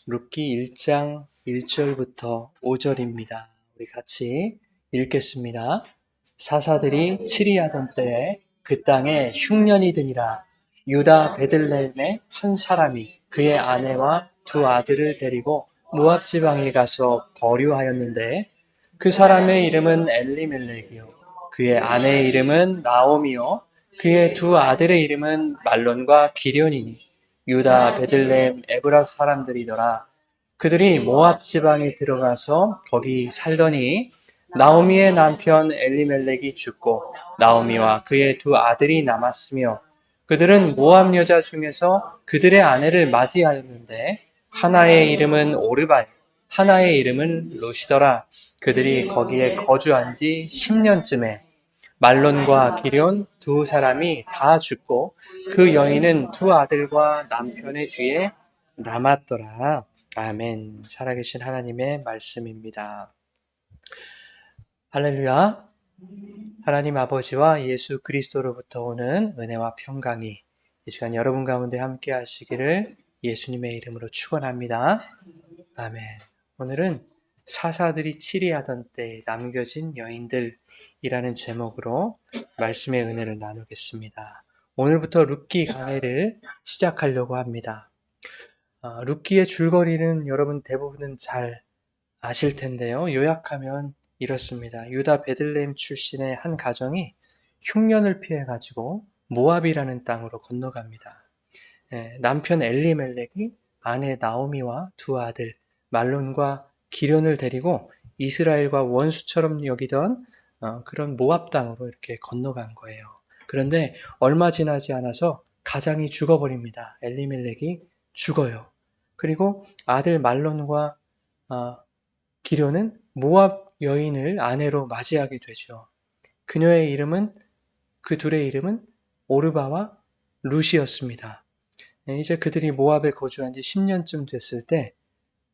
룻기 1장 1절부터 5절입니다. 우리 같이 읽겠습니다. 사사들이 치리하던 때에 그 땅에 흉년이 드니라. 유다 베들레헴의 한 사람이 그의 아내와 두 아들을 데리고 모압 지방에 가서 거류하였는데 그 사람의 이름은 엘리멜렉이요 그의 아내의 이름은 나오미요 그의 두 아들의 이름은 말론과 기련이니 유다 베들레헴 에브라 사람들이더라. 그들이 모압 지방에 들어가서 거기 살더니 나오미의 남편 엘리멜렉이 죽고 나오미와 그의 두 아들이 남았으며 그들은 모압 여자 중에서 그들의 아내를 맞이하였는데 하나의 이름은 오르바이 하나의 이름은 롯이더라. 그들이 거기에 거주한 지 10년쯤에 말론과 기럨 두 사람이 다 죽고 그 여인은 두 아들과 남편의 뒤에 남았더라. 아멘. 살아계신 하나님의 말씀입니다. 할렐루야. 하나님 아버지와 예수 그리스도로부터 오는 은혜와 평강이 이 시간 여러분 가운데 함께 하시기를 예수님의 이름으로 축원합니다. 아멘. 오늘은 사사들이 치리하던 때에 남겨진 여인들이라는 제목으로 말씀의 은혜를 나누겠습니다. 오늘부터 룻기 강해를 시작하려고 합니다. 룻기의 줄거리는 여러분 대부분은 잘 아실 텐데요. 요약하면 이렇습니다. 유다 베들레헴 출신의 한 가정이 흉년을 피해가지고 모압이라는 땅으로 건너갑니다. 남편 엘리멜렉이 아내 나오미와 두 아들 말론과 기련을 데리고 이스라엘과 원수처럼 여기던 그런 모압 땅으로 이렇게 건너간 거예요. 그런데 얼마 지나지 않아서 가장이 죽어버립니다. 엘리멜렉이 죽어요. 그리고 아들 말론과 기련은 모압 여인을 아내로 맞이하게 되죠. 그녀의 이름은 그 둘의 이름은 오르바와 룻이었습니다. 이제 그들이 모압에 거주한 지 10년쯤 됐을 때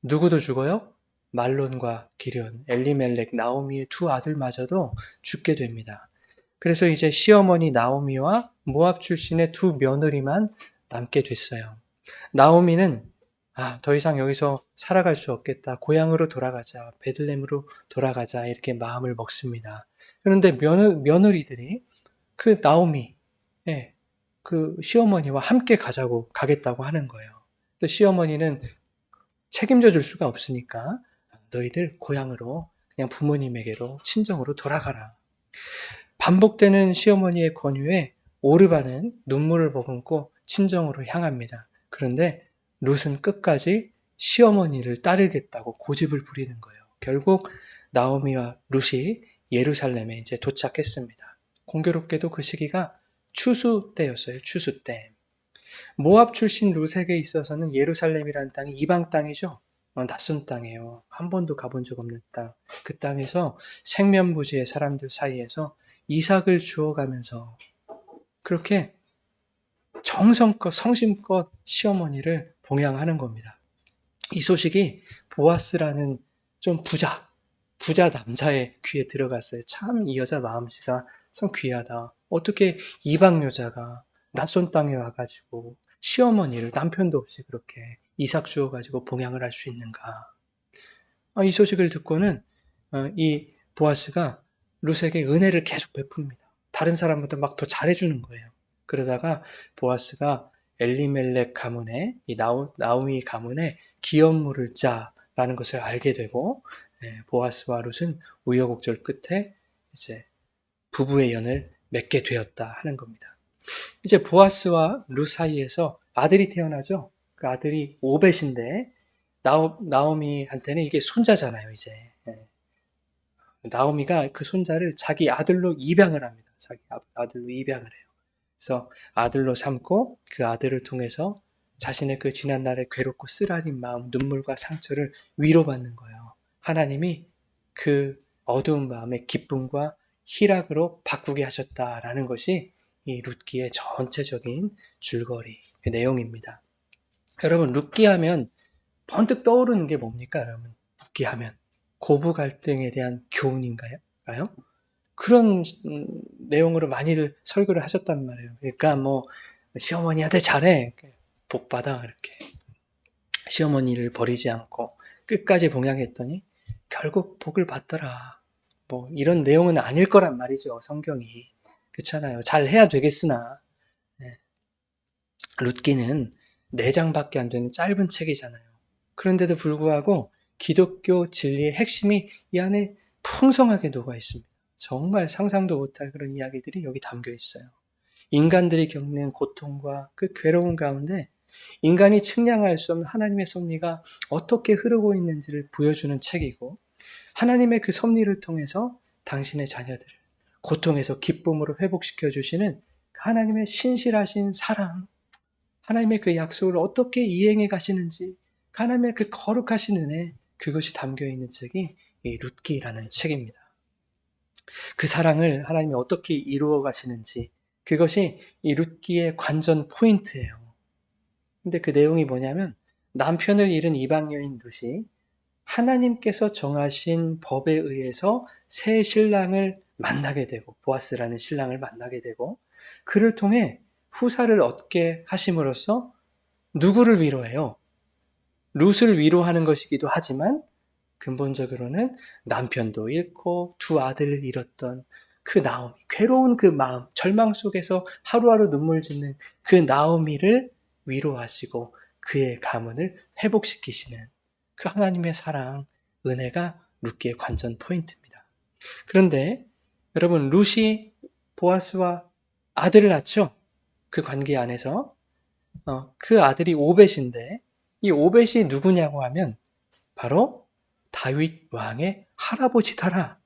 누구도 죽어요? 말론과 기련, 엘리멜렉, 나오미의 두 아들마저도 죽게 됩니다. 그래서 이제 시어머니 나오미와 모압 출신의 두 며느리만 남게 됐어요. 나오미는 더 이상 여기서 살아갈 수 없겠다. 고향으로 돌아가자. 베들레헴으로 돌아가자. 이렇게 마음을 먹습니다. 그런데 며느리들이 그 나오미, 그 시어머니와 함께 가겠다고 하는 거예요. 또 시어머니는 책임져 줄 수가 없으니까 너희들 고향으로 그냥 부모님에게로 친정으로 돌아가라. 반복되는 시어머니의 권유에 오르바는 눈물을 머금고 친정으로 향합니다. 그런데 룻은 끝까지 시어머니를 따르겠다고 고집을 부리는 거예요. 결국 나오미와 룻이 예루살렘에 이제 도착했습니다. 공교롭게도 그 시기가 추수 때였어요. 추수 때. 모압 출신 룻에게 있어서는 예루살렘이라는 땅이 이방 땅이죠. 낯선 땅이에요. 한 번도 가본 적 없는 땅. 그 땅에서 생면부지의 사람들 사이에서 이삭을 주워가면서 그렇게 정성껏 성심껏 시어머니를 봉양하는 겁니다. 이 소식이 보아스라는 좀 부자 남자의 귀에 들어갔어요. 참 이 여자 마음씨가 참 귀하다. 어떻게 이방 여자가 낯선 땅에 와가지고 시어머니를 남편도 없이 그렇게 이삭 주워가지고 봉양을 할 수 있는가. 이 소식을 듣고는 이 보아스가 룻에게 은혜를 계속 베풉니다. 다른 사람보다 막 더 잘해주는 거예요. 그러다가 보아스가 엘리멜렉 가문에 이 나오미 가문에 기업물을 짜라는 것을 알게 되고 보아스와 룻은 우여곡절 끝에 이제 부부의 연을 맺게 되었다 하는 겁니다. 이제 보아스와 룻 사이에서 아들이 태어나죠. 그 아들이 오벳인데 나오미한테는 이게 손자잖아요. 이제 나오미가 그 손자를 자기 아들로 입양을 합니다. 자기 아들로 입양을 해요. 그래서 아들로 삼고 그 아들을 통해서 자신의 그 지난날의 괴롭고 쓰라린 마음, 눈물과 상처를 위로받는 거예요. 하나님이 그 어두운 마음의 기쁨과 희락으로 바꾸게 하셨다라는 것이 이 룻기의 전체적인 줄거리, 그 내용입니다. 여러분, 룻기 하면 번뜩 떠오르는 게 뭡니까, 여러분? 룻기 하면 고부 갈등에 대한 교훈인가요? 그런 내용으로 많이들 설교를 하셨단 말이에요. 그러니까 뭐 시어머니한테 잘해, 복 받아 이렇게. 시어머니를 버리지 않고 끝까지 봉양했더니 결국 복을 받더라. 뭐 이런 내용은 아닐 거란 말이죠. 성경이. 그렇잖아요. 잘 해야 되겠으나 예. 룻기는 4장밖에 안 되는 짧은 책이잖아요. 그런데도 불구하고 기독교 진리의 핵심이 이 안에 풍성하게 녹아 있습니다. 정말 상상도 못할 그런 이야기들이 여기 담겨 있어요. 인간들이 겪는 고통과 그 괴로운 가운데 인간이 측량할 수 없는 하나님의 섭리가 어떻게 흐르고 있는지를 보여주는 책이고, 하나님의 그 섭리를 통해서 당신의 자녀들을 고통에서 기쁨으로 회복시켜 주시는 하나님의 신실하신 사랑, 하나님의 그 약속을 어떻게 이행해 가시는지, 하나님의 그 거룩하신 은혜, 그것이 담겨 있는 책이 이 룻기라는 책입니다. 그 사랑을 하나님이 어떻게 이루어 가시는지, 그것이 이 룻기의 관전 포인트예요. 근데 그 내용이 뭐냐면, 남편을 잃은 이방 여인 룻이 하나님께서 정하신 법에 의해서 새 신랑을 만나게 되고, 보아스라는 신랑을 만나게 되고, 그를 통해 후사를 얻게 하심으로써 누구를 위로해요? 룻을 위로하는 것이기도 하지만 근본적으로는 남편도 잃고 두 아들을 잃었던 그 나오미, 괴로운 그 마음, 절망 속에서 하루하루 눈물 짓는 그 나오미를 위로하시고 그의 가문을 회복시키시는 그 하나님의 사랑, 은혜가 룻기의 관전 포인트입니다. 그런데 여러분, 룻이 보아스와 아들을 낳죠? 그 관계 안에서 그 아들이 오벳인데, 이 오벳이 누구냐고 하면 바로 다윗 왕의 할아버지더라.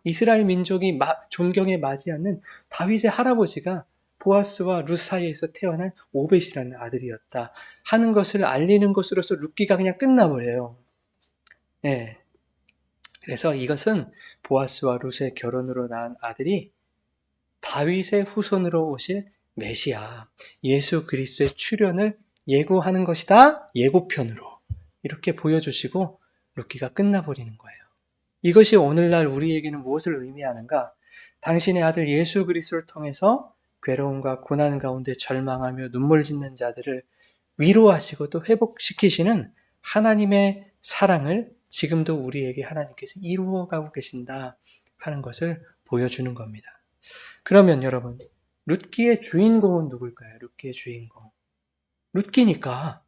이스라엘 민족이 존경에 맞지 않는 다윗의 할아버지가 보아스와 룻 사이에서 태어난 오벳이라는 아들이었다 하는 것을 알리는 것으로서 룻기가 그냥 끝나버려요. 네. 그래서 이것은 보아스와 룻의 결혼으로 낳은 아들이 다윗의 후손으로 오실 메시아, 예수 그리스도의 출현을 예고하는 것이다. 예고편으로 이렇게 보여주시고 룻기가 끝나버리는 거예요. 이것이 오늘날 우리에게는 무엇을 의미하는가? 당신의 아들 예수 그리스도를 통해서 괴로움과 고난 가운데 절망하며 눈물 짓는 자들을 위로하시고 또 회복시키시는 하나님의 사랑을 지금도 우리에게 하나님께서 이루어가고 계신다 하는 것을 보여주는 겁니다. 그러면 여러분, 룻기의 주인공은 누굴까요? 룻기의 주인공. 룻기니까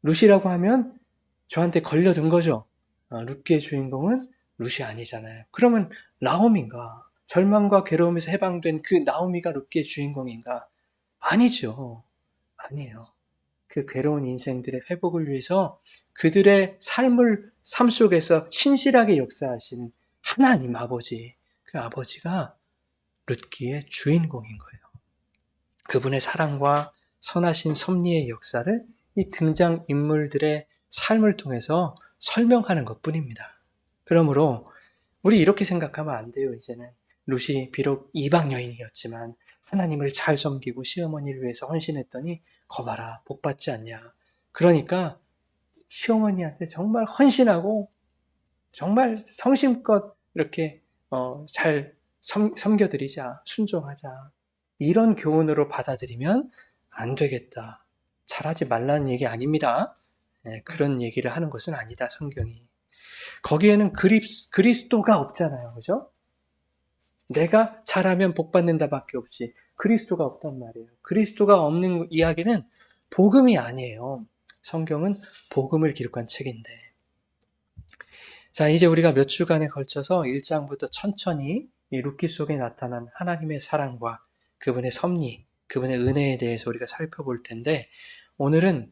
룻이라고 하면 저한테 걸려든 거죠. 룻기의 주인공은 룻이 아니잖아요. 그러면 나오미인가? 절망과 괴로움에서 해방된 그 나오미가 룻기의 주인공인가? 아니죠. 아니에요. 그 괴로운 인생들의 회복을 위해서 그들의 삶 속에서 신실하게 역사하시는 하나님 아버지, 그 아버지가 룻기의 주인공인 거예요. 그분의 사랑과 선하신 섭리의 역사를 이 등장 인물들의 삶을 통해서 설명하는 것 뿐입니다. 그러므로 우리 이렇게 생각하면 안 돼요. 이제는 룻이 비록 이방 여인이었지만 하나님을 잘 섬기고 시어머니를 위해서 헌신했더니 거봐라 복 받지 않냐. 그러니까 시어머니한테 정말 헌신하고 정말 성심껏 이렇게 잘 섬겨드리자, 순종하자. 이런 교훈으로 받아들이면 안 되겠다. 잘하지 말라는 얘기 아닙니다. 그런 얘기를 하는 것은 아니다, 성경이. 거기에는 그리스도가 없잖아요. 그죠? 내가 잘하면 복 받는다밖에 없이 그리스도가 없단 말이에요. 그리스도가 없는 이야기는 복음이 아니에요. 성경은 복음을 기록한 책인데. 자, 이제 우리가 몇 주간에 걸쳐서 1장부터 천천히 이 룻기 속에 나타난 하나님의 사랑과 그분의 섭리, 그분의 은혜에 대해서 우리가 살펴볼 텐데, 오늘은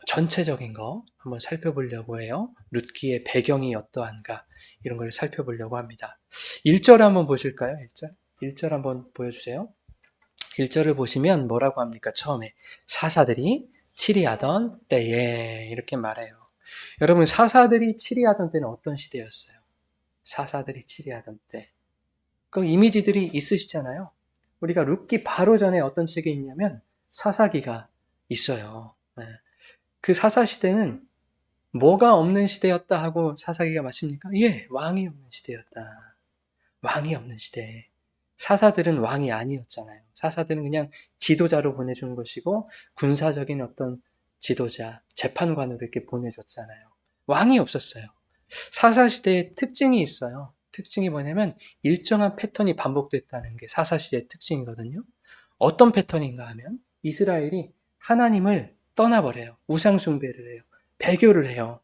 전체적인 거 한번 살펴보려고 해요. 룻기의 배경이 어떠한가 이런 걸 살펴보려고 합니다. 1절 한번 보실까요? 1절? 1절 한번 보여주세요. 1절을 보시면 뭐라고 합니까? 처음에 사사들이 치리하던 때에 이렇게 말해요. 여러분, 사사들이 치리하던 때는 어떤 시대였어요? 사사들이 치리하던 때. 그 이미지들이 있으시잖아요. 우리가 룻기 바로 전에 어떤 책에 있냐면 사사기가 있어요. 그 사사 시대는 뭐가 없는 시대였다 하고 사사기가 맞습니까? 예, 왕이 없는 시대였다. 왕이 없는 시대. 사사들은 왕이 아니었잖아요. 사사들은 그냥 지도자로 보내준 것이고 군사적인 어떤 지도자, 재판관으로 이렇게 보내줬잖아요. 왕이 없었어요. 사사시대의 특징이 있어요. 특징이 뭐냐면 일정한 패턴이 반복됐다는 게 사사시대의 특징이거든요. 어떤 패턴인가 하면 이스라엘이 하나님을 떠나버려요. 우상숭배를 해요. 배교를 해요.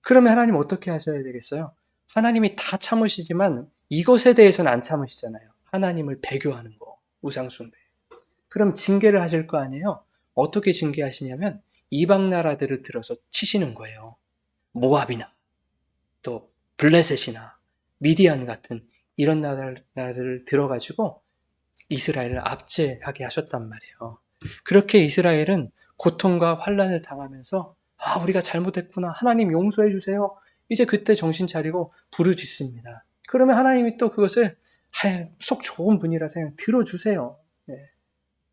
그러면 하나님 어떻게 하셔야 되겠어요? 하나님이 다 참으시지만 이것에 대해서는 안 참으시잖아요. 하나님을 배교하는 거, 우상숭배. 그럼 징계를 하실 거 아니에요? 어떻게 징계하시냐면 이방 나라들을 들어서 치시는 거예요. 모압이나 또 블레셋이나 미디안 같은 이런 나라들을 들어가지고 이스라엘을 압제하게 하셨단 말이에요. 그렇게 이스라엘은 고통과 환란을 당하면서 우리가 잘못했구나. 하나님 용서해 주세요. 이제 그때 정신 차리고 부르짖습니다. 그러면 하나님이 또 그것을 속 좋은 분이라서 그냥 들어주세요. 네.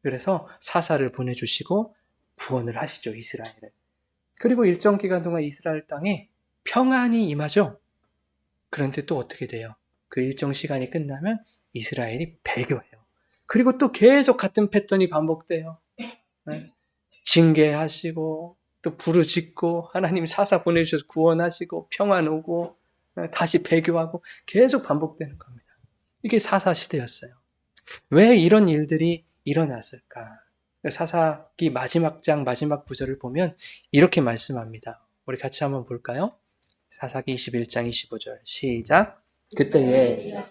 그래서 사사를 보내주시고 구원을 하시죠, 이스라엘을. 그리고 일정 기간 동안 이스라엘 땅에 평안이 임하죠. 그런데 또 어떻게 돼요? 그 일정 시간이 끝나면 이스라엘이 배교해요. 그리고 또 계속 같은 패턴이 반복돼요. 네. 징계하시고 또 부르짖고 하나님 사사 보내주셔서 구원하시고 평안 오고 다시 배교하고 계속 반복되는 겁니다. 이게 사사 시대였어요. 왜 이런 일들이 일어났을까? 사사기 마지막 장 마지막 구절을 보면 이렇게 말씀합니다. 우리 같이 한번 볼까요? 사사기 21장 25절 시작. 그때에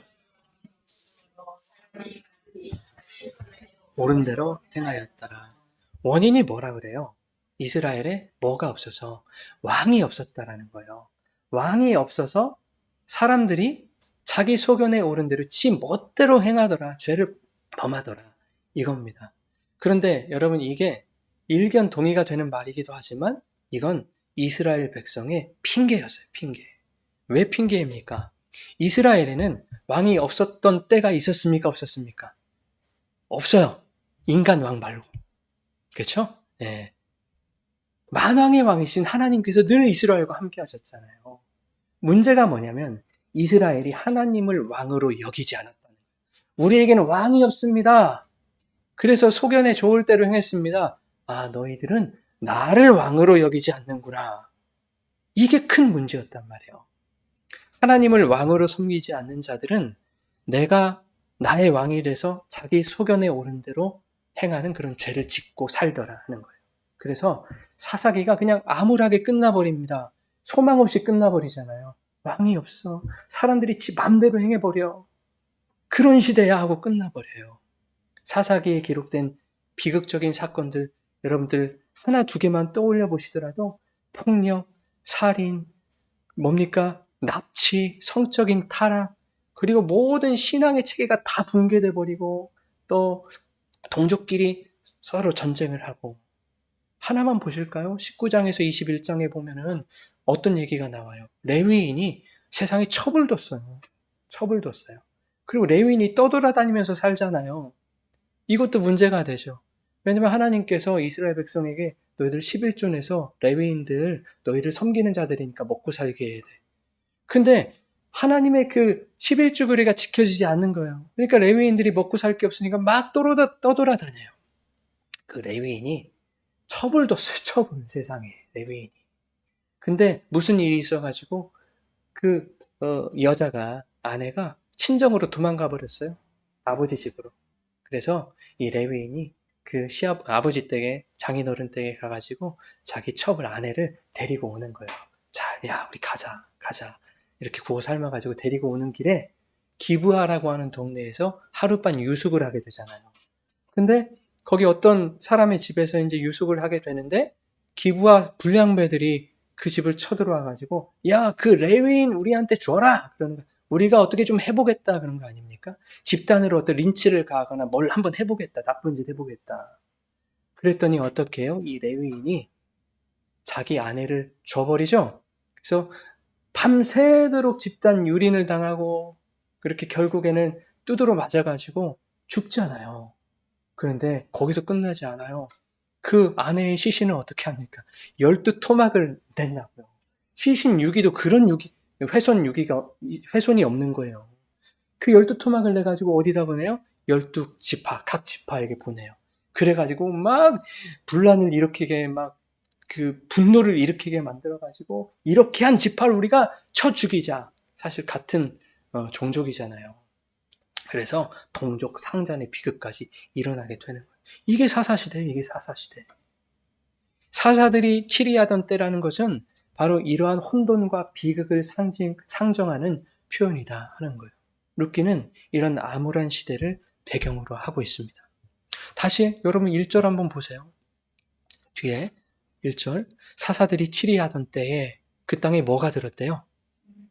옳은 대로 행하였더라. 원인이 뭐라 그래요? 이스라엘에 뭐가 없어서 왕이 없었다라는 거예요. 왕이 없어서 사람들이 자기 소견에 옳은 대로 지 멋대로 행하더라. 죄를 범하더라. 이겁니다. 그런데 여러분 이게 일견 동의가 되는 말이기도 하지만 이건 이스라엘 백성의 핑계였어요. 핑계. 왜 핑계입니까? 이스라엘에는 왕이 없었던 때가 있었습니까? 없었습니까? 없어요. 인간 왕 말고. 그렇죠? 네. 만왕의 왕이신 하나님께서 늘 이스라엘과 함께 하셨잖아요. 문제가 뭐냐면 이스라엘이 하나님을 왕으로 여기지 않았다는 거예요. 우리에게는 왕이 없습니다. 그래서 소견에 좋을 대로 행했습니다. 너희들은 나를 왕으로 여기지 않는구나. 이게 큰 문제였단 말이에요. 하나님을 왕으로 섬기지 않는 자들은 내가 나의 왕이 돼서 자기 소견에 옳은 대로 행하는 그런 죄를 짓고 살더라 하는 거예요. 그래서 사사기가 그냥 암울하게 끝나버립니다. 소망 없이 끝나버리잖아요. 왕이 없어. 사람들이 지 맘대로 행해버려. 그런 시대야 하고 끝나버려요. 사사기에 기록된 비극적인 사건들 여러분들 하나 두 개만 떠올려 보시더라도 폭력, 살인, 뭡니까? 납치, 성적인 타락, 그리고 모든 신앙의 체계가 다 붕괴돼 버리고 또 동족끼리 서로 전쟁을 하고 하나만 보실까요? 19장에서 21장에 보면은 어떤 얘기가 나와요? 레위인이 세상에 첩을 뒀어요. 첩을 뒀어요. 그리고 레위인이 떠돌아다니면서 살잖아요. 이것도 문제가 되죠. 왜냐면 하나님께서 이스라엘 백성에게 너희들 11조 내서 레위인들 너희를 섬기는 자들이니까 먹고 살게 해야 돼. 근데 하나님의 그 11조 규례가 지켜지지 않는 거예요. 그러니까 레위인들이 먹고 살 게 없으니까 막 떠돌아다녀요. 그 레위인이 첩을 뒀어요. 첩을 세상에 레위인이. 근데 무슨 일이 있어가지고 그 여자가 아내가 친정으로 도망가 버렸어요. 아버지 집으로. 그래서 이 레위인이 그 아버지 댁에 장인어른 댁에 가가지고 자기 첩을 아내를 데리고 오는 거예요. 자, 야 우리 가자. 이렇게 구워 삶아가지고 데리고 오는 길에 기브아라고 하는 동네에서 하룻밤 유숙을 하게 되잖아요. 근데 거기 어떤 사람의 집에서 이제 유숙을 하게 되는데 기브아 불량배들이 그 집을 쳐들어와가지고 야, 그 레위인 우리한테 줘라! 그러는 거예요. 우리가 어떻게 좀 해보겠다 그런 거 아닙니까? 집단으로 어떤 린치를 가하거나 뭘 한번 해보겠다. 나쁜 짓 해보겠다. 그랬더니 어떻게 해요? 이 레위인이 자기 아내를 줘버리죠? 그래서 밤새도록 집단 유린을 당하고 그렇게 결국에는 두드러 맞아가지고 죽잖아요. 그런데 거기서 끝나지 않아요. 그 아내의 시신은 어떻게 합니까? 12토막을 냈나고요. 시신 유기도 그런 훼손이 없는 거예요. 그 12토막을 내가지고 어디다 보내요? 12지파, 각 지파에게 보내요. 그래가지고 막 분란을 일으키게 막 그 분노를 일으키게 만들어가지고 이렇게 한 지파를 우리가 쳐 죽이자. 사실 같은 종족이잖아요. 그래서 동족 상잔의 비극까지 일어나게 되는 거예요. 이게 사사시대예요. 이게 사사시대. 사사들이 치리하던 때라는 것은 바로 이러한 혼돈과 비극을 상정하는 표현이다 하는 거예요. 룻기는 이런 암울한 시대를 배경으로 하고 있습니다. 다시 여러분 1절 한번 보세요. 뒤에 1절 사사들이 치리하던 때에 그 땅에 뭐가 들었대요?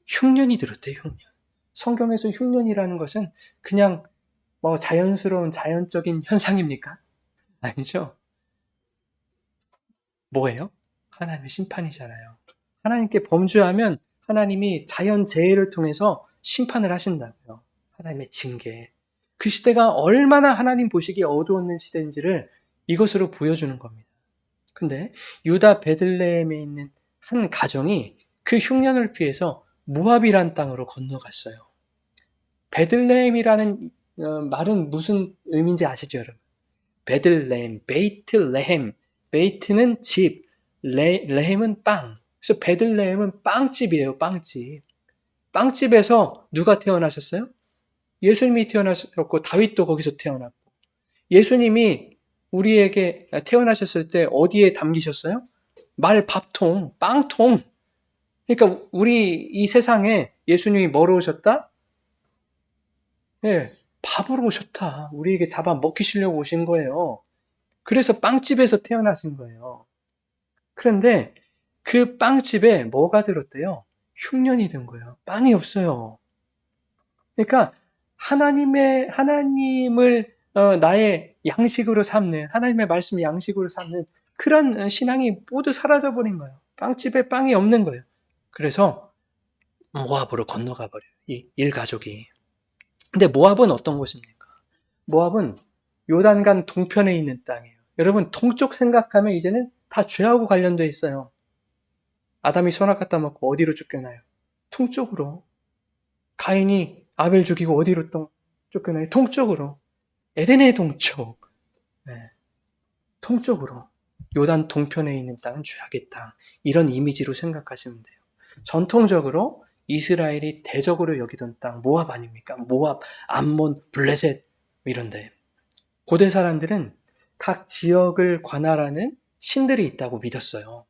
흉년이 들었대요. 흉년. 성경에서 흉년이라는 것은 그냥 뭐 자연스러운 자연적인 현상입니까? 아니죠. 뭐예요? 하나님의 심판이잖아요. 하나님께 범죄하면 하나님이 자연재해를 통해서 심판을 하신다고요. 하나님의 징계. 그 시대가 얼마나 하나님 보시기에 어두웠는 시대인지를 이것으로 보여주는 겁니다. 근데 유다 베들레헴에 있는 한 가정이 그 흉년을 피해서 모압이란 땅으로 건너갔어요. 베들레헴이라는 말은 무슨 의미인지 아시죠, 여러분? 베들레헴, 베이트레헴. 베이트는 집, 레헴은 빵. 그래서 베들레헴은 빵집이에요, 빵집. 빵집에서 누가 태어나셨어요? 예수님이 태어나셨고 다윗도 거기서 태어났고, 예수님이 우리에게 태어나셨을 때 어디에 담기셨어요? 말 밥통, 빵통. 그러니까 우리 이 세상에 예수님이 뭐로 오셨다? 예, 밥으로 오셨다. 우리에게 잡아 먹히시려고 오신 거예요. 그래서 빵집에서 태어나신 거예요. 그런데 그 빵집에 뭐가 들었대요? 흉년이 든 거예요. 빵이 없어요. 그러니까 하나님을 나의 양식으로 삼는, 하나님의 말씀을 양식으로 삼는 그런 신앙이 모두 사라져버린 거예요. 빵집에 빵이 없는 거예요. 그래서 모압으로 건너가 버려요. 이 일가족이. 근데 모압은 어떤 곳입니까? 모압은 요단강 동편에 있는 땅이에요. 여러분, 동쪽 생각하면 이제는 다 죄하고 관련되어 있어요. 아담이 선악 갖다 먹고 어디로 쫓겨나요? 동쪽으로. 가인이 아벨 죽이고 어디로 쫓겨나요? 동쪽으로. 에덴의 동쪽. 네. 동쪽으로. 요단 동편에 있는 땅은 죄악의 땅. 이런 이미지로 생각하시면 돼요. 전통적으로 이스라엘이 대적으로 여기던 땅, 모압 아닙니까? 모압, 암몬, 블레셋 이런데. 고대 사람들은 각 지역을 관할하는 신들이 있다고 믿었어요.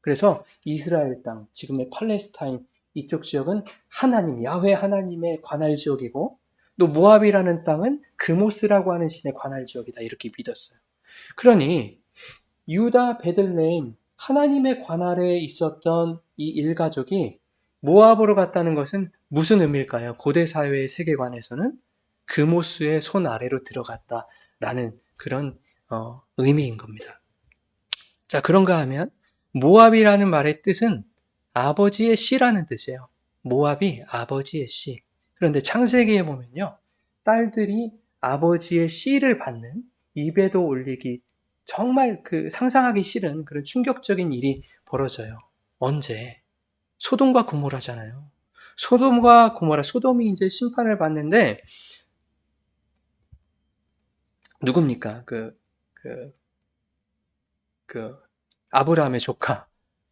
그래서 이스라엘 땅, 지금의 팔레스타인 이쪽 지역은 하나님, 야훼 하나님의 관할 지역이고, 또 모압이라는 땅은 그모스라고 하는 신의 관할 지역이다 이렇게 믿었어요. 그러니 유다 베들레헴 하나님의 관할에 있었던 이 일가족이 모압으로 갔다는 것은 무슨 의미일까요? 고대 사회의 세계관에서는 그모스의 손 아래로 들어갔다라는 그런 의미인 겁니다. 자, 그런가 하면 모압이라는 말의 뜻은 아버지의 씨라는 뜻이에요. 모압이 아버지의 씨. 그런데 창세기에 보면요, 딸들이 아버지의 씨를 받는, 입에도 올리기 정말 상상하기 싫은 그런 충격적인 일이 벌어져요. 언제? 소돔과 고모라잖아요. 소돔과 고모라, 소돔이 이제 심판을 받는데 누굽니까? 아브라함의 조카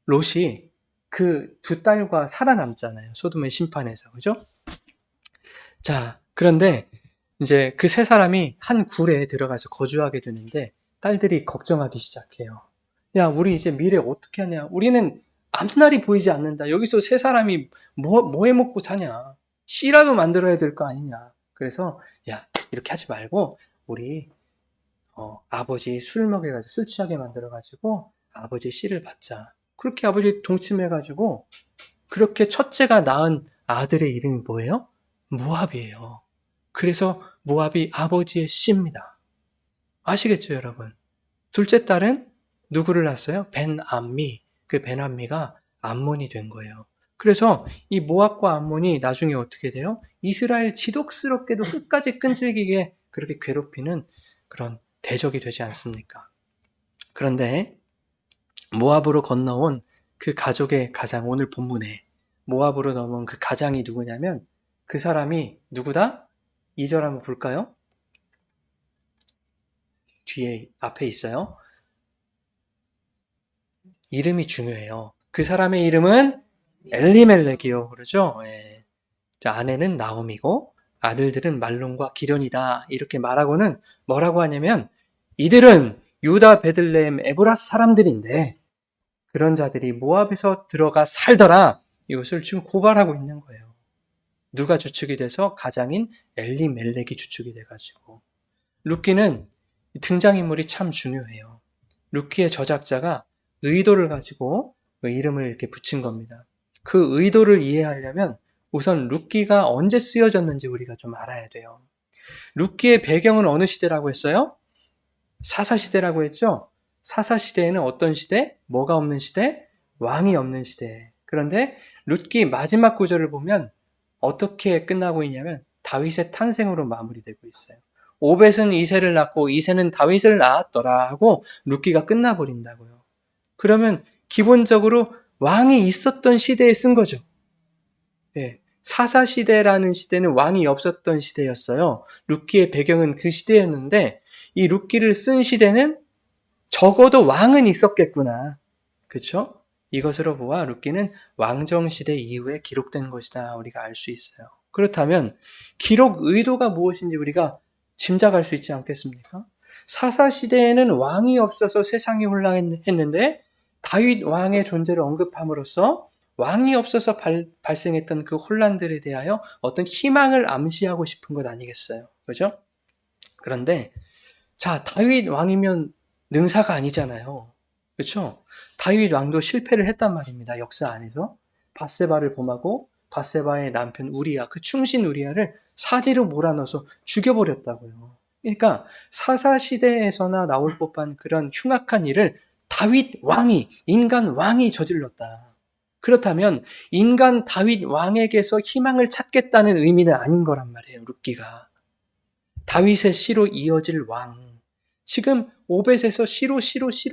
롯이 그 두 딸과 살아남잖아요. 소돔의 심판에서. 그죠? 자, 그런데 이제 그 세 사람이 한 굴에 들어가서 거주하게 되는데 딸들이 걱정하기 시작해요. 야, 우리 이제 미래 어떻게 하냐? 우리는 앞날이 보이지 않는다. 여기서 세 사람이 뭐 해 먹고 사냐? 씨라도 만들어야 될 거 아니냐? 그래서 야, 이렇게 하지 말고 우리 아버지 술 먹여가지고 술 취하게 만들어가지고 아버지 씨를 받자. 그렇게 아버지 동침해가지고 그렇게 첫째가 낳은 아들의 이름이 뭐예요? 모압이에요. 그래서 모압이 아버지의 씨입니다. 아시겠죠, 여러분? 둘째 딸은 누구를 낳았어요? 벤암미. 그 벤암미가 암몬이 된 거예요. 그래서 이 모압과 암몬이 나중에 어떻게 돼요? 이스라엘 지독스럽게도 끝까지 끈질기게 그렇게 괴롭히는 그런 대적이 되지 않습니까? 그런데 모압으로 건너온 그 가족의 가장, 오늘 본문에 모압으로 넘어온 그 가장이 누구냐면 그 사람이 누구다? 2절 한번 볼까요? 앞에 있어요. 이름이 중요해요. 그 사람의 이름은 엘리멜렉이요. 그러죠? 예. 자, 아내는 나옴이고 아들들은 말론과 기련이다. 이렇게 말하고는 뭐라고 하냐면 이들은 유다 베들레헴 에브라스 사람들인데 그런 자들이 모압에서 들어가 살더라. 이것을 지금 고발하고 있는 거예요. 누가 주축이 돼서 가장인 엘리멜렉이 주축이 돼가지고 룻기는 등장인물이 참 중요해요. 룻기의 저작자가 의도를 가지고 이름을 이렇게 붙인 겁니다. 그 의도를 이해하려면 우선 룻기가 언제 쓰여졌는지 우리가 좀 알아야 돼요. 룻기의 배경은 어느 시대라고 했어요? 사사시대라고 했죠? 사사시대에는 어떤 시대? 뭐가 없는 시대? 왕이 없는 시대. 그런데 룻기 마지막 구절을 보면 어떻게 끝나고 있냐면 다윗의 탄생으로 마무리되고 있어요. 오벳은 이새를 낳고 이새는 다윗을 낳았더라 하고 룻기가 끝나버린다고요. 그러면 기본적으로 왕이 있었던 시대에 쓴 거죠. 예, 사사시대라는 시대는 왕이 없었던 시대였어요. 룻기의 배경은 그 시대였는데 이 룻기를 쓴 시대는 적어도 왕은 있었겠구나. 그렇죠? 이것으로 보아 룻기는 왕정시대 이후에 기록된 것이다. 우리가 알 수 있어요. 그렇다면 기록 의도가 무엇인지 우리가 짐작할 수 있지 않겠습니까? 사사시대에는 왕이 없어서 세상이 혼란했는데 다윗 왕의 존재를 언급함으로써 왕이 없어서 발생했던 그 혼란들에 대하여 어떤 희망을 암시하고 싶은 것 아니겠어요? 그죠? 그런데 자, 다윗 왕이면 능사가 아니잖아요. 그렇죠? 다윗 왕도 실패를 했단 말입니다. 역사 안에서. 밧세바를 범하고 밧세바의 남편 우리야, 그 충신 우리야를 사지로 몰아넣어서 죽여버렸다고요. 그러니까 사사시대에서나 나올 법한 그런 흉악한 일을 다윗 왕이, 인간 왕이 저질렀다. 그렇다면 인간 다윗 왕에게서 희망을 찾겠다는 의미는 아닌 거란 말이에요. 룻기가. 다윗의 씨로 이어질 왕. 지금 오벳에서 씨로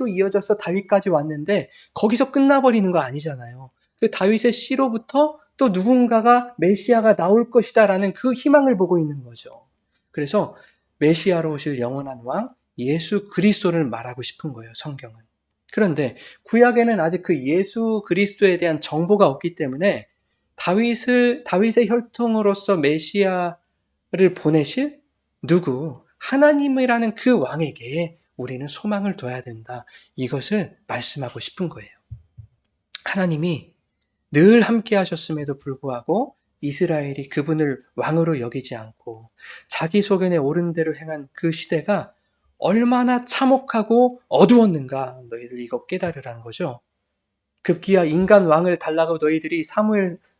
이어져서 다윗까지 왔는데 거기서 끝나버리는 거 아니잖아요. 그 다윗의 씨로부터 또 누군가가 메시아가 나올 것이다라는 그 희망을 보고 있는 거죠. 그래서 메시아로 오실 영원한 왕 예수 그리스도를 말하고 싶은 거예요. 성경은. 그런데 구약에는 아직 그 예수 그리스도에 대한 정보가 없기 때문에 다윗의 혈통으로서 메시아를 보내실 누구? 하나님이라는 그 왕에게 우리는 소망을 둬야 된다. 이것을 말씀하고 싶은 거예요. 하나님이 늘 함께 하셨음에도 불구하고 이스라엘이 그분을 왕으로 여기지 않고 자기 소견에 옳은 대로 행한 그 시대가 얼마나 참혹하고 어두웠는가 너희들 이거 깨달으라는 거죠. 급기야 인간 왕을 달라고 너희들이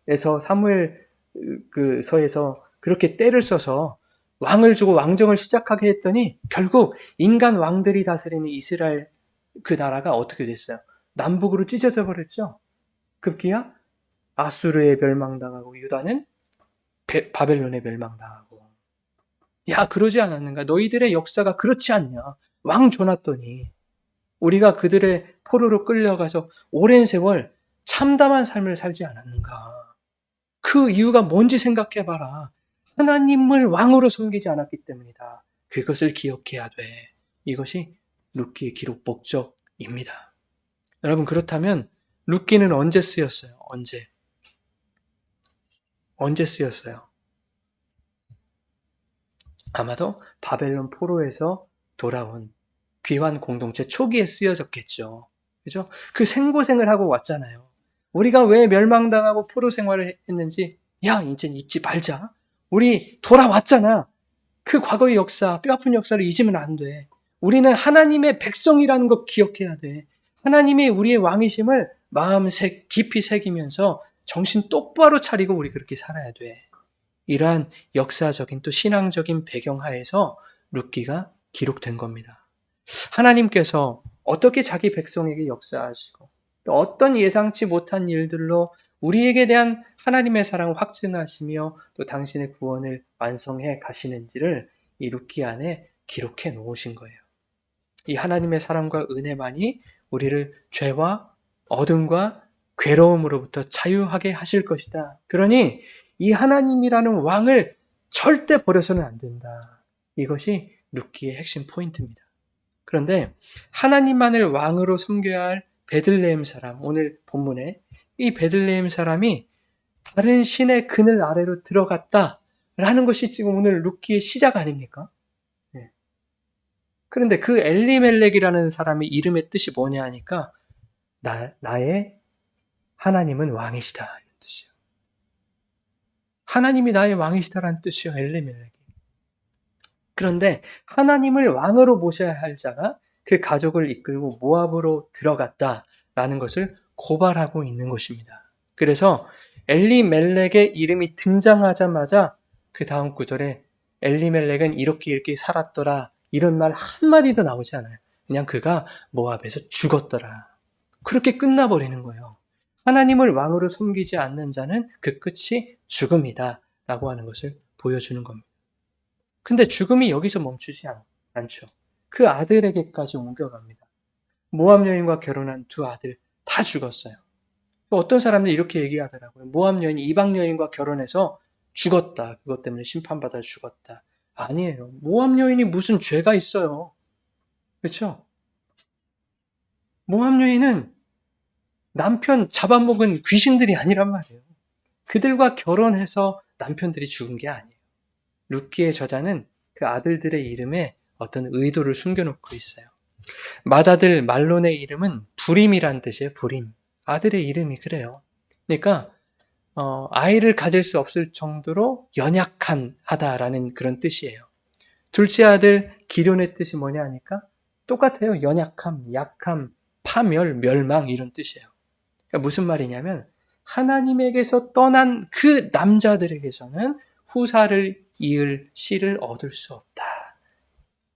사무엘서에서 그렇게 때를 써서 왕을 주고 왕정을 시작하게 했더니 결국 인간 왕들이 다스리는 이스라엘 그 나라가 어떻게 됐어요? 남북으로 찢어져 버렸죠. 급기야 아수르에 멸망당하고 유다는 바벨론에 멸망당하고. 야, 그러지 않았는가? 너희들의 역사가 그렇지 않냐? 왕 줘놨더니 우리가 그들의 포로로 끌려가서 오랜 세월 참담한 삶을 살지 않았는가? 그 이유가 뭔지 생각해봐라. 하나님을 왕으로 섬기지 않았기 때문이다. 그것을 기억해야 돼. 이것이 룻기의 기록 목적입니다. 여러분, 그렇다면 룻기는 언제 쓰였어요? 언제 쓰였어요? 아마도 바벨론 포로에서 돌아온 귀환 공동체 초기에 쓰여졌겠죠. 그죠? 그 생고생을 하고 왔잖아요. 우리가 왜 멸망당하고 포로 생활을 했는지, 야, 이제 잊지 말자. 우리 돌아왔잖아. 그 과거의 역사, 뼈아픈 역사를 잊으면 안 돼. 우리는 하나님의 백성이라는 거 기억해야 돼. 하나님이 우리의 왕이심을 마음 깊이 새기면서 정신 똑바로 차리고 우리 그렇게 살아야 돼. 이러한 역사적인 또 신앙적인 배경하에서 룻기가 기록된 겁니다. 하나님께서 어떻게 자기 백성에게 역사하시고 또 어떤 예상치 못한 일들로 우리에게 대한 하나님의 사랑을 확증하시며 또 당신의 구원을 완성해 가시는지를 이 룻기 안에 기록해 놓으신 거예요. 이 하나님의 사랑과 은혜만이 우리를 죄와 어둠과 괴로움으로부터 자유하게 하실 것이다. 그러니 이 하나님이라는 왕을 절대 버려서는 안 된다. 이것이 룻기의 핵심 포인트입니다. 그런데 하나님만을 왕으로 섬겨야 할 베들레헴 사람, 오늘 본문에 이 베들레헴 사람이 다른 신의 그늘 아래로 들어갔다라는 것이 지금 오늘 룻기의 시작 아닙니까? 네. 그런데 그 엘리멜렉이라는 사람의 이름의 뜻이 뭐냐 하니까 나의 하나님은 왕이시다 이런 뜻이에요. 하나님이 나의 왕이시다라는 뜻이에요. 엘리멜렉이. 그런데 하나님을 왕으로 모셔야 할 자가 그 가족을 이끌고 모압으로 들어갔다라는 것을 고발하고 있는 것입니다. 그래서 엘리멜렉의 이름이 등장하자마자 그 다음 구절에 엘리멜렉은 이렇게 살았더라 이런 말 한마디도 나오지 않아요. 그냥 그가 모압에서 죽었더라. 그렇게 끝나버리는 거예요. 하나님을 왕으로 섬기지 않는 자는 그 끝이 죽음이다 라고 하는 것을 보여주는 겁니다. 근데 죽음이 여기서 멈추지 않죠. 그 아들에게까지 옮겨갑니다. 모압 여인과 결혼한 두 아들 다 죽었어요. 어떤 사람들이 이렇게 얘기하더라고요. 모압 여인이 이방 여인과 결혼해서 죽었다. 그것 때문에 심판받아 죽었다. 아니에요. 모압 여인이 무슨 죄가 있어요. 그렇죠? 모압 여인은 남편 잡아먹은 귀신들이 아니란 말이에요. 그들과 결혼해서 남편들이 죽은 게 아니에요. 룻기의 저자는 그 아들들의 이름에 어떤 의도를 숨겨놓고 있어요. 맏아들 말론의 이름은 부림이란 뜻이에요. 부림. 아들의 이름이 그래요. 그러니까 아이를 가질 수 없을 정도로 연약하다라는 그런 뜻이에요. 둘째 아들 기련의 뜻이 뭐냐 하니까 똑같아요. 연약함, 약함, 파멸, 멸망 이런 뜻이에요. 그러니까 무슨 말이냐면 하나님에게서 떠난 그 남자들에게서는 후사를 이을 씨를 얻을 수 없다.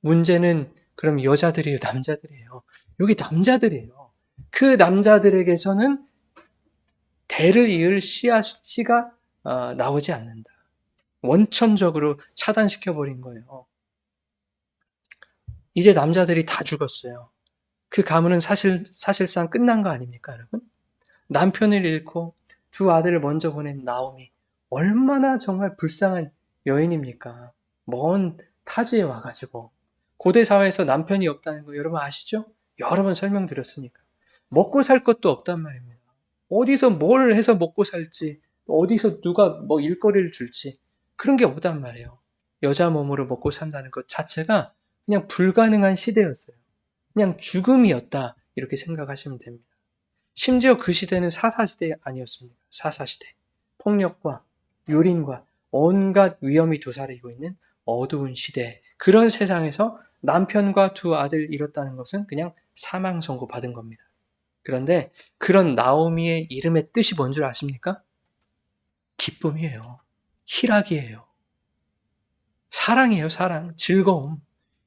문제는 그럼 여자들이에요, 남자들이에요? 여기 남자들이에요. 그 남자들에게서는 대를 이을 씨가 나오지 않는다. 원천적으로 차단시켜버린 거예요. 이제 남자들이 다 죽었어요. 그 가문은 사실상 끝난 거 아닙니까, 여러분? 남편을 잃고 두 아들을 먼저 보낸 나오미. 얼마나 정말 불쌍한 여인입니까? 먼 타지에 와가지고. 고대 사회에서 남편이 없다는 거 여러분 아시죠? 여러 번 설명드렸으니까. 먹고 살 것도 없단 말입니다. 어디서 뭘 해서 먹고 살지, 어디서 누가 뭐 일거리를 줄지, 그런 게 없단 말이에요. 여자 몸으로 먹고 산다는 것 자체가 그냥 불가능한 시대였어요. 그냥 죽음이었다. 이렇게 생각하시면 됩니다. 심지어 그 시대는 사사시대 아니었습니다. 사사시대. 폭력과 유린과 온갖 위험이 도사리고 있는 어두운 시대. 그런 세상에서 남편과 두 아들 잃었다는 것은 그냥 사망 선고 받은 겁니다. 그런데 그런 나오미의 이름의 뜻이 뭔 줄 아십니까? 기쁨이에요. 희락이에요. 사랑이에요, 사랑. 즐거움.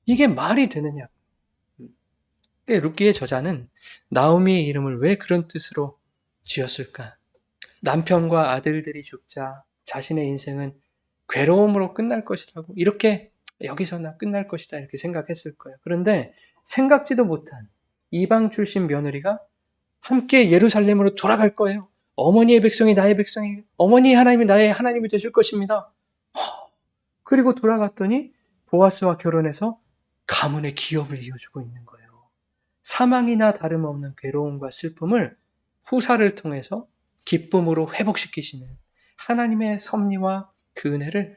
이게 말이 되느냐. 룻기의 저자는 나오미의 이름을 왜 그런 뜻으로 지었을까? 남편과 아들들이 죽자 자신의 인생은 괴로움으로 끝날 것이라고 이렇게 여기서나 끝날 것이다 이렇게 생각했을 거예요. 그런데 생각지도 못한 이방 출신 며느리가 함께 예루살렘으로 돌아갈 거예요. 어머니의 백성이 나의 백성이, 어머니 하나님이 나의 하나님이 되실 것입니다. 그리고 돌아갔더니 보아스와 결혼해서 가문의 기업을 이어주고 있는 거예요. 사망이나 다름없는 괴로움과 슬픔을 후사를 통해서 기쁨으로 회복시키시는 하나님의 섭리와 그 은혜를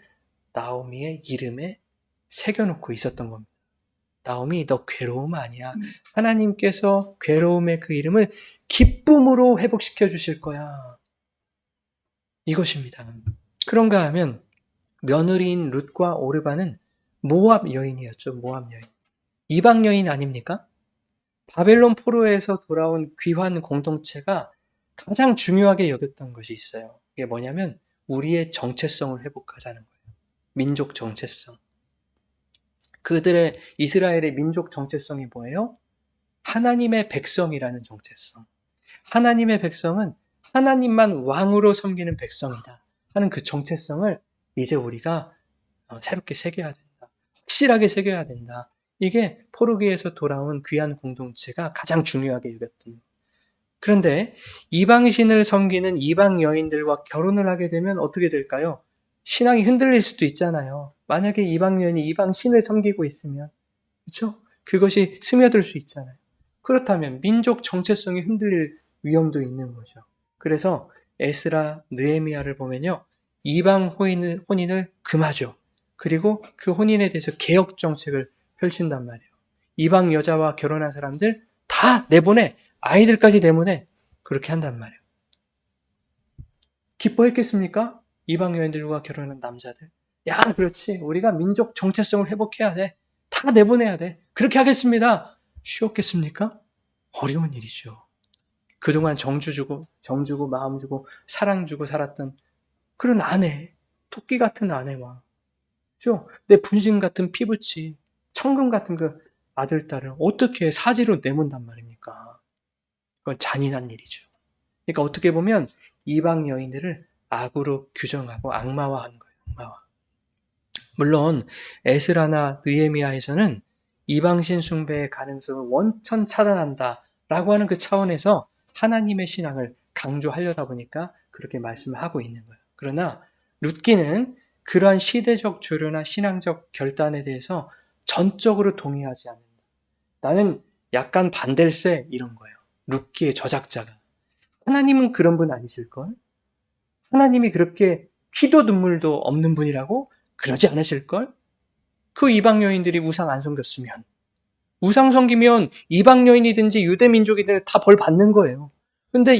나오미의 이름에 새겨놓고 있었던 겁니다. 나오미, 너 괴로움 아니야. 하나님께서 괴로움의 그 이름을 기쁨으로 회복시켜 주실 거야. 이것입니다. 그런가 하면 며느리인 룻과 오르바는 모압 여인이었죠. 모압 여인. 이방 여인 아닙니까? 바벨론 포로에서 돌아온 귀환 공동체가 가장 중요하게 여겼던 것이 있어요. 이게 뭐냐면 우리의 정체성을 회복하자는 거예요. 민족 정체성. 그들의 이스라엘의 민족 정체성이 뭐예요? 하나님의 백성이라는 정체성. 하나님의 백성은 하나님만 왕으로 섬기는 백성이다 하는 그 정체성을 이제 우리가 새롭게 새겨야 된다. 확실하게 새겨야 된다. 이게 포르기에서 돌아온 귀한 공동체가 가장 중요하게 여겼던. 그런데 이방신을 섬기는 이방 여인들과 결혼을 하게 되면 어떻게 될까요? 신앙이 흔들릴 수도 있잖아요. 만약에 이방 여인이 이방 신을 섬기고 있으면, 그렇죠? 그것이 스며들 수 있잖아요. 그렇다면 민족 정체성이 흔들릴 위험도 있는 거죠. 그래서 에스라, 느헤미야를 보면요. 이방 혼인을 금하죠. 그리고 그 혼인에 대해서 개혁 정책을 펼친단 말이에요. 이방 여자와 결혼한 사람들 다 내보내, 아이들까지 내보내, 그렇게 한단 말이에요. 기뻐했겠습니까? 이방 여인들과 결혼한 남자들. 야, 그렇지. 우리가 민족 정체성을 회복해야 돼. 다 내보내야 돼. 그렇게 하겠습니다. 쉬웠겠습니까? 어려운 일이죠. 그동안 정주고, 마음 주고, 사랑 주고 살았던 그런 아내, 토끼 같은 아내와, 그죠? 내 분신 같은 피부치, 천금 같은 그 아들, 딸을 어떻게 사지로 내몬단 말입니까? 그건 잔인한 일이죠. 그러니까 어떻게 보면 이방 여인들을 악으로 규정하고 악마화한 거예요. 악마화. 물론 에스라나 느헤미야에서는 이방신 숭배의 가능성을 원천 차단한다라고 하는 그 차원에서 하나님의 신앙을 강조하려다 보니까 그렇게 말씀을 하고 있는 거예요. 그러나 룻기는 그러한 시대적 조류나 신앙적 결단에 대해서 전적으로 동의하지 않는다. 나는 약간 반댈세 이런 거예요. 룻기의 저작자가. 하나님은 그런 분 아니실걸? 하나님이 그렇게 피도 눈물도 없는 분이라고 그러지 않으실걸? 그 이방 여인들이 우상 안 섬겼으면, 우상 섬기면 이방 여인이든지 유대 민족이든 다 벌 받는 거예요. 근데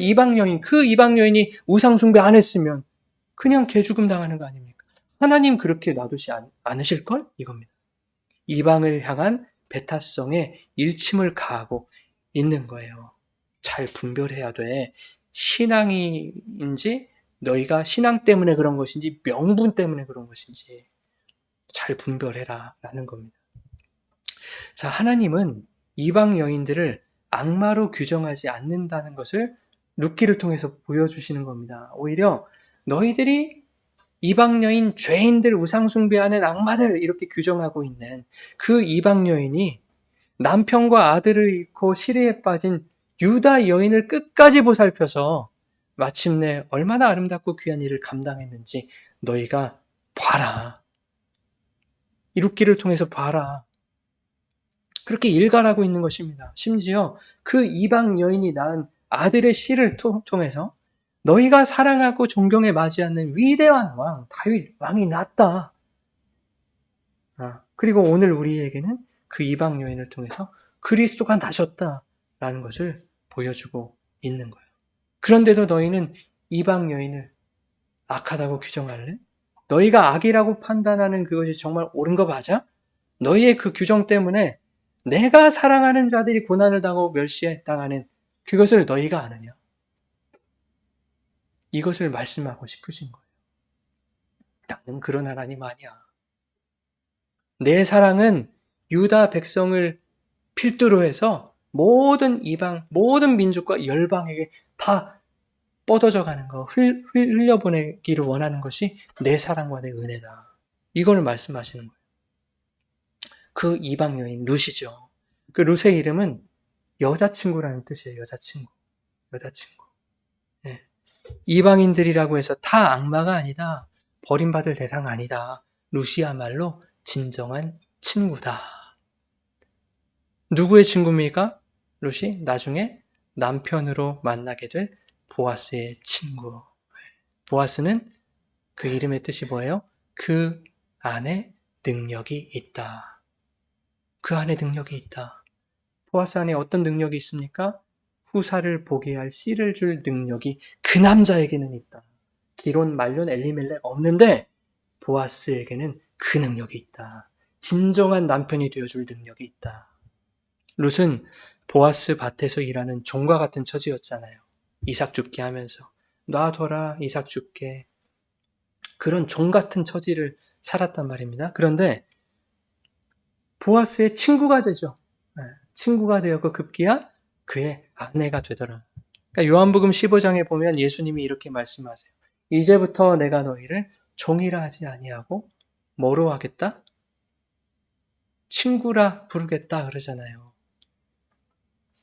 그 이방 여인이 우상 숭배 안 했으면 그냥 개죽음 당하는 거 아닙니까? 하나님 그렇게 놔두지 않으실걸? 이겁니다. 이방을 향한 배타성에 일침을 가하고 있는 거예요. 잘 분별해야 돼. 신앙인지 너희가 신앙 때문에 그런 것인지 명분 때문에 그런 것인지 잘 분별해라 라는 겁니다. 자, 하나님은 이방 여인들을 악마로 규정하지 않는다는 것을 룻기를 통해서 보여주시는 겁니다. 오히려 너희들이 이방 여인, 죄인들, 우상숭배하는 악마들 이렇게 규정하고 있는 그 이방 여인이 남편과 아들을 잃고 시리에 빠진 유다 여인을 끝까지 보살펴서 마침내 얼마나 아름답고 귀한 일을 감당했는지 너희가 봐라. 이 룻기를 통해서 봐라. 그렇게 일갈하고 있는 것입니다. 심지어 그 이방 여인이 낳은 아들의 씨를 통해서 너희가 사랑하고 존경에 맞이하는 위대한 왕, 다윗 왕이 낳았다. 그리고 오늘 우리에게는 그 이방 여인을 통해서 그리스도가 나셨다라는 것을 보여주고 있는 거예요. 그런데도 너희는 이방 여인을 악하다고 규정할래? 너희가 악이라고 판단하는 그것이 정말 옳은 거 맞아? 너희의 그 규정 때문에 내가 사랑하는 자들이 고난을 당하고 멸시당하는 그것을 너희가 아느냐? 이것을 말씀하고 싶으신 거예요. 나는 그런 하나님 아니야. 내 사랑은 유다 백성을 필두로 해서 모든 이방, 모든 민족과 열방에게 다 뻗어져 가는 거, 흘려보내기를 원하는 것이 내 사랑과 내 은혜다. 이걸 말씀하시는 거예요. 그 이방 여인 룻이죠. 그 룻의 이름은 여자친구라는 뜻이에요. 여자친구. 네. 이방인들이라고 해서 다 악마가 아니다. 버림받을 대상 아니다. 룻이야말로 진정한 친구다. 누구의 친구입니까? 룻이 나중에 남편으로 만나게 될 보아스의 친구. 보아스는 그 이름의 뜻이 뭐예요? 그 안에 능력이 있다. 그 안에 능력이 있다. 보아스 안에 어떤 능력이 있습니까? 후사를 보게 할 씨를 줄 능력이 그 남자에게는 있다. 기론, 말론, 엘리멜렉 없는데 보아스에게는 그 능력이 있다. 진정한 남편이 되어줄 능력이 있다. 룻은 보아스 밭에서 일하는 종과 같은 처지였잖아요. 이삭 죽게 하면서 놔둬라 이삭 죽게, 그런 종 같은 처지를 살았단 말입니다. 그런데 보아스의 친구가 되죠. 친구가 되었고 급기야 그의 아내가 되더라. 그러니까 요한복음 15장에 보면 예수님이 이렇게 말씀하세요. 이제부터 내가 너희를 종이라 하지 아니하고 뭐로 하겠다? 친구라 부르겠다 그러잖아요.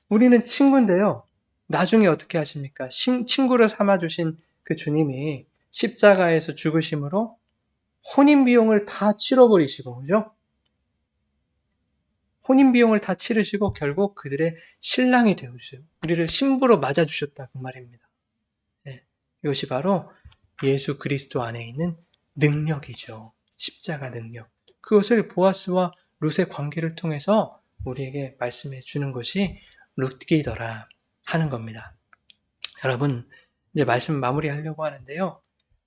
우리는 친구인데요. 나중에 어떻게 하십니까? 친구로 삼아주신 그 주님이 십자가에서 죽으심으로 혼인 비용을 다 치러버리시고, 그죠? 혼인 비용을 다 치르시고 결국 그들의 신랑이 되어주세요. 우리를 신부로 맞아주셨다 그 말입니다. 네, 이것이 바로 예수 그리스도 안에 있는 능력이죠. 십자가 능력. 그것을 보아스와 룻의 관계를 통해서 우리에게 말씀해 주는 것이 룻기더라 하는 겁니다. 여러분, 이제 말씀 마무리하려고 하는데요.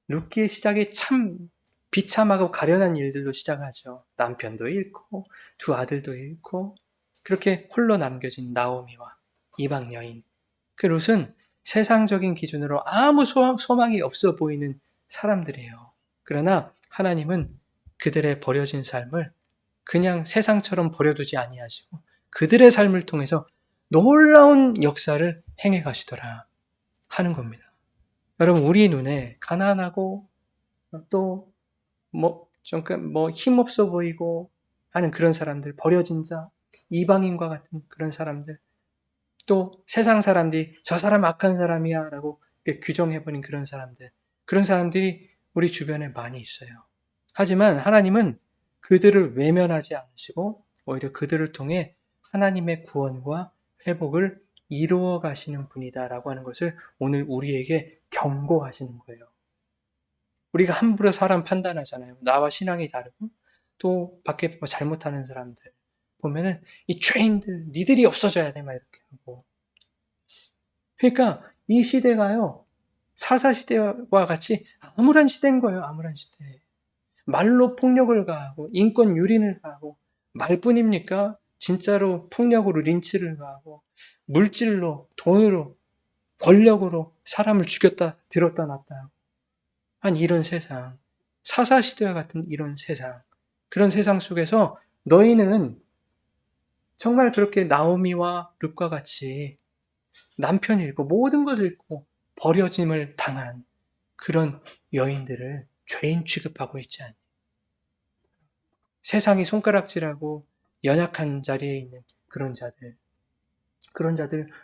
룻기의 시작이 참 비참하고 가련한 일들로 시작하죠. 남편도 잃고 두 아들도 잃고 그렇게 홀로 남겨진 나오미와 이방 여인. 그 룻은 세상적인 기준으로 아무 소망이 없어 보이는 사람들이에요. 그러나 하나님은 그들의 버려진 삶을 그냥 세상처럼 버려두지 아니하시고 그들의 삶을 통해서 놀라운 역사를 행해 가시더라 하는 겁니다. 여러분, 우리 눈에 가난하고 또 힘없어 보이고 하는 그런 사람들, 버려진 자, 이방인과 같은 그런 사람들, 또 세상 사람들이 저 사람 악한 사람이야 라고 규정해버린 그런 사람들이 우리 주변에 많이 있어요. 하지만 하나님은 그들을 외면하지 않으시고 오히려 그들을 통해 하나님의 구원과 회복을 이루어 가시는 분이다라고 하는 것을 오늘 우리에게 경고하시는 거예요. 우리가 함부로 사람 판단하잖아요. 나와 신앙이 다르고 또 밖에 잘못하는 사람들 보면은 이 죄인들 니들이 없어져야 돼 막 이렇게 하고. 그러니까 이 시대가요 사사시대와 같이 암울한 시대인 거예요. 암울한 시대. 말로 폭력을 가하고 인권 유린을 가하고 말뿐입니까? 진짜로 폭력으로 린치를 가하고 물질로 돈으로 권력으로 사람을 죽였다 들었다 놨다 하고 한 이런 세상, 사사시대와 같은 이런 세상, 그런 세상 속에서 너희는 정말 그렇게 나오미와 룻과 같이 남편을 잃고 모든 것을 잃고 버려짐을 당한 그런 여인들을 죄인 취급하고 있지 않니? 세상이 손가락질하고 연약한 자리에 있는 그런 자들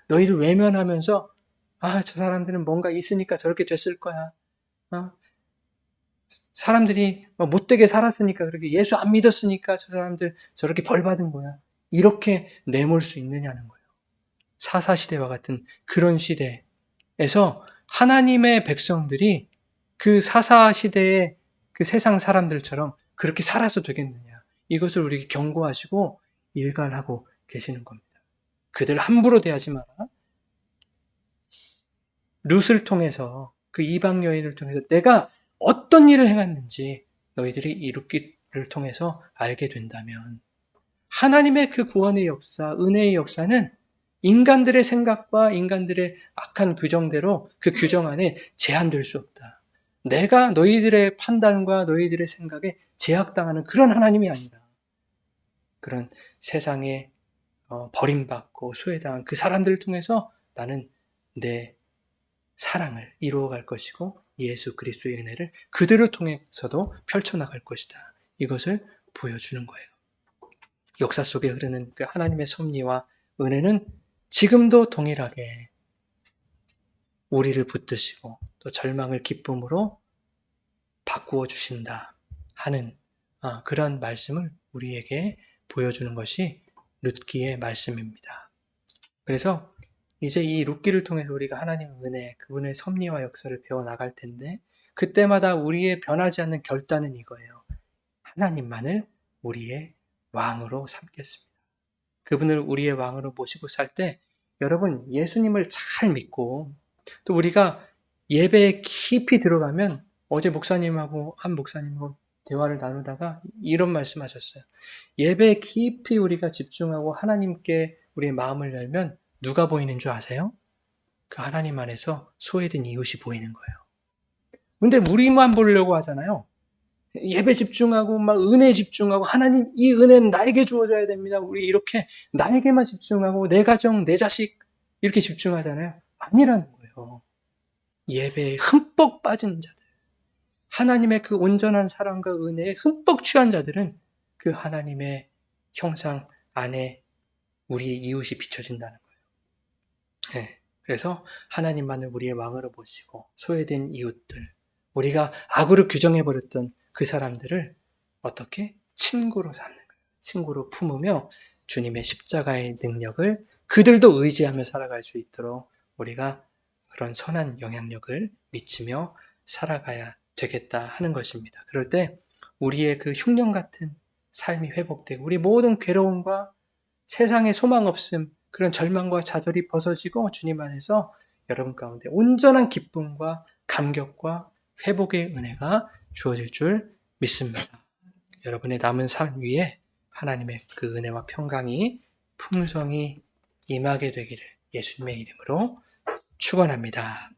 너희를 외면하면서 저 사람들은 뭔가 있으니까 저렇게 됐을 거야. 사람들이 못되게 살았으니까 그렇게 예수 안 믿었으니까 저 사람들 저렇게 벌 받은 거야. 이렇게 내몰 수 있느냐는 거예요. 사사시대와 같은 그런 시대에서 하나님의 백성들이 그 사사시대의 그 세상 사람들처럼 그렇게 살아서 되겠느냐. 이것을 우리에게 경고하시고 일관하고 계시는 겁니다. 그들 함부로 대하지 마라. 룻을 통해서 그 이방 여인을 통해서 내가 어떤 일을 행했는지 너희들이 이 룻기를 통해서 알게 된다면 하나님의 그 구원의 역사, 은혜의 역사는 인간들의 생각과 인간들의 악한 규정대로 그 규정 안에 제한될 수 없다. 내가 너희들의 판단과 너희들의 생각에 제약당하는 그런 하나님이 아니다. 그런 세상에 버림받고 수혜당한 그 사람들을 통해서 나는 내 사랑을 이루어갈 것이고 예수 그리스도의 은혜를 그들을 통해서도 펼쳐나갈 것이다. 이것을 보여주는 거예요. 역사 속에 흐르는 그 하나님의 섭리와 은혜는 지금도 동일하게 우리를 붙드시고 또 절망을 기쁨으로 바꾸어 주신다 하는 그런 말씀을 우리에게 보여주는 것이 룻기의 말씀입니다. 그래서 이제 이 룻기를 통해서 우리가 하나님의 은혜, 그분의 섭리와 역사를 배워나갈 텐데 그때마다 우리의 변하지 않는 결단은 이거예요. 하나님만을 우리의 왕으로 삼겠습니다. 그분을 우리의 왕으로 모시고 살 때 여러분 예수님을 잘 믿고 또 우리가 예배에 깊이 들어가면 어제 목사님하고 한 목사님하고 대화를 나누다가 이런 말씀하셨어요. 예배에 깊이 우리가 집중하고 하나님께 우리의 마음을 열면 누가 보이는 줄 아세요? 그 하나님 안에서 소외된 이웃이 보이는 거예요. 근데 우리만 보려고 하잖아요. 예배 집중하고 막 은혜 집중하고 하나님 이 은혜는 나에게 주어져야 됩니다. 우리 이렇게 나에게만 집중하고 내 가정, 내 자식 이렇게 집중하잖아요. 아니라는 거예요. 예배에 흠뻑 빠진 자들, 하나님의 그 온전한 사랑과 은혜에 흠뻑 취한 자들은 그 하나님의 형상 안에 우리의 이웃이 비춰진다는 거예요. 네. 그래서 하나님만을 우리의 왕으로 모시고 소외된 이웃들, 우리가 악으로 규정해버렸던 그 사람들을 어떻게? 친구로 삼는 거예요. 친구로 품으며 주님의 십자가의 능력을 그들도 의지하며 살아갈 수 있도록 우리가 그런 선한 영향력을 미치며 살아가야 되겠다 하는 것입니다. 그럴 때 우리의 그 흉년 같은 삶이 회복되고 우리 모든 괴로움과 세상에 소망 없음, 그런 절망과 좌절이 벗어지고 주님 안에서 여러분 가운데 온전한 기쁨과 감격과 회복의 은혜가 주어질 줄 믿습니다. 여러분의 남은 삶 위에 하나님의 그 은혜와 평강이 풍성히 임하게 되기를 예수님의 이름으로 축원합니다.